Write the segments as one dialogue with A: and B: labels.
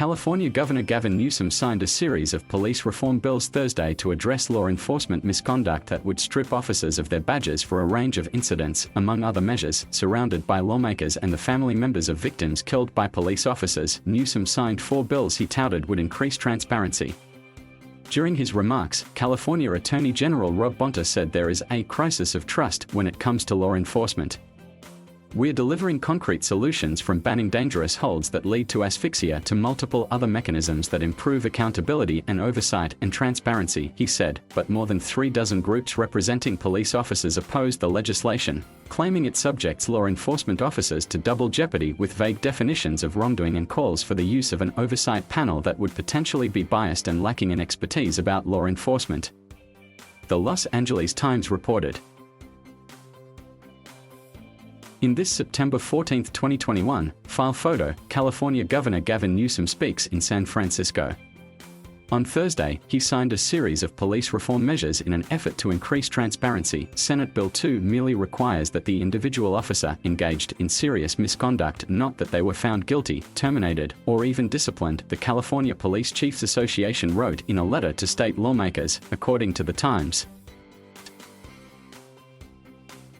A: California Governor Gavin Newsom signed a series of police reform bills Thursday to address law enforcement misconduct that would strip officers of their badges for a range of incidents, among other measures, surrounded by lawmakers and the family members of victims killed by police officers. Newsom signed 4 bills he touted would increase transparency. During his remarks, California Attorney General Rob Bonta said there is a crisis of trust when it comes to law enforcement. "We're delivering concrete solutions from banning dangerous holds that lead to asphyxia to multiple other mechanisms that improve accountability and oversight and transparency," he said, but more than 36 groups representing police officers opposed the legislation, claiming it subjects law enforcement officers to double jeopardy with vague definitions of wrongdoing and calls for the use of an oversight panel that would potentially be biased and lacking in expertise about law enforcement. The Los Angeles Times reported. In this September 14, 2021, file photo, California Governor Gavin Newsom speaks in San Francisco. On Thursday, he signed a series of police reform measures in an effort to increase transparency. Senate Bill 2 merely requires that the individual officer engaged in serious misconduct, not that they were found guilty, terminated, or even disciplined, the California Police Chiefs Association wrote in a letter to state lawmakers, according to the Times.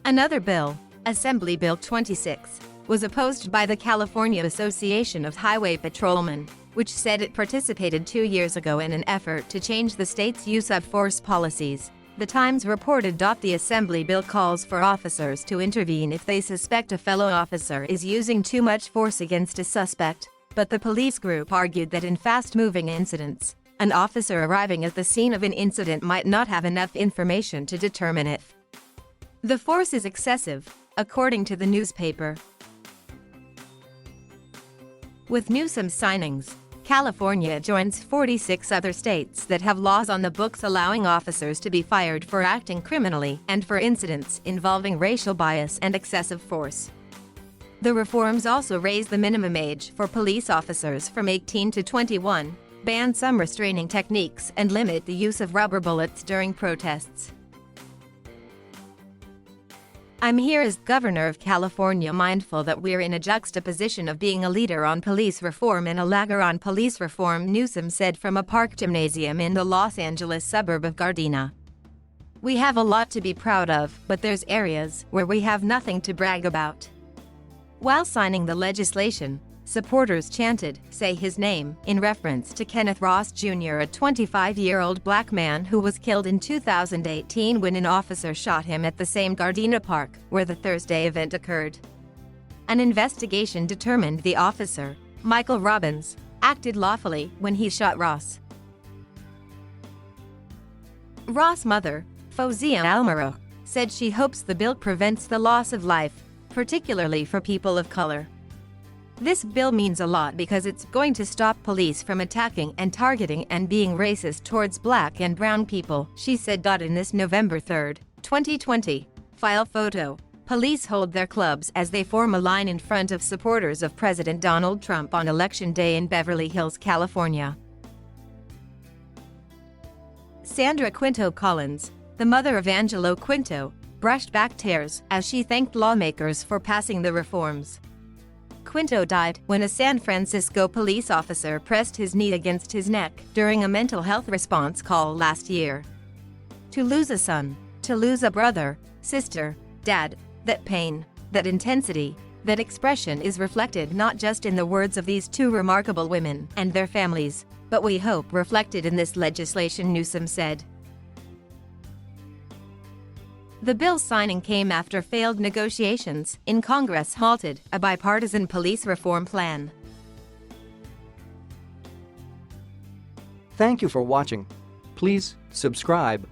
B: Another bill, Assembly Bill 26, was opposed by the California Association of Highway Patrolmen, which said it participated 2 years ago in an effort to change the state's use of force policies. The Times reported. The Assembly bill calls for officers to intervene if they suspect a fellow officer is using too much force against a suspect, but the police group argued that in fast-moving incidents, an officer arriving at the scene of an incident might not have enough information to determine if the force is excessive, according to the newspaper. With Newsom's signings, California joins 46 other states that have laws on the books allowing officers to be fired for acting criminally and for incidents involving racial bias and excessive force. The reforms also raise the minimum age for police officers from 18 to 21, ban some restraining techniques, and limit the use of rubber bullets during protests. "I'm here as Governor of California, mindful that we're in a juxtaposition of being a leader on police reform and a lagger on police reform," Newsom said from a park gymnasium in the Los Angeles suburb of Gardena. "We have a lot to be proud of, but there's areas where we have nothing to brag about." While signing the legislation, supporters chanted, "Say his name," in reference to Kenneth Ross Jr., a 25-year-old black man who was killed in 2018 when an officer shot him at the same Gardena Park where the Thursday event occurred. An investigation determined the officer, Michael Robbins, acted lawfully when he shot Ross. Ross' mother, Fozia Almaro, said she hopes the bill prevents the loss of life, particularly for people of color. "This bill means a lot because it's going to stop police from attacking and targeting and being racist towards black and brown people," she said. In this November 3, 2020, file photo, police hold their clubs as they form a line in front of supporters of President Donald Trump on Election Day in Beverly Hills, California. Sandra Quinto Collins, the mother of Angelo Quinto, brushed back tears as she thanked lawmakers for passing the reforms. Quinto died when a San Francisco police officer pressed his knee against his neck during a mental health response call last year. "To lose a son, to lose a brother, sister, dad, that pain, that intensity, that expression is reflected not just in the words of these 2 remarkable women and their families, but we hope reflected in this legislation," Newsom said. The bill's signing came after failed negotiations in Congress halted a bipartisan police reform plan.
C: Thank you for watching. Please subscribe.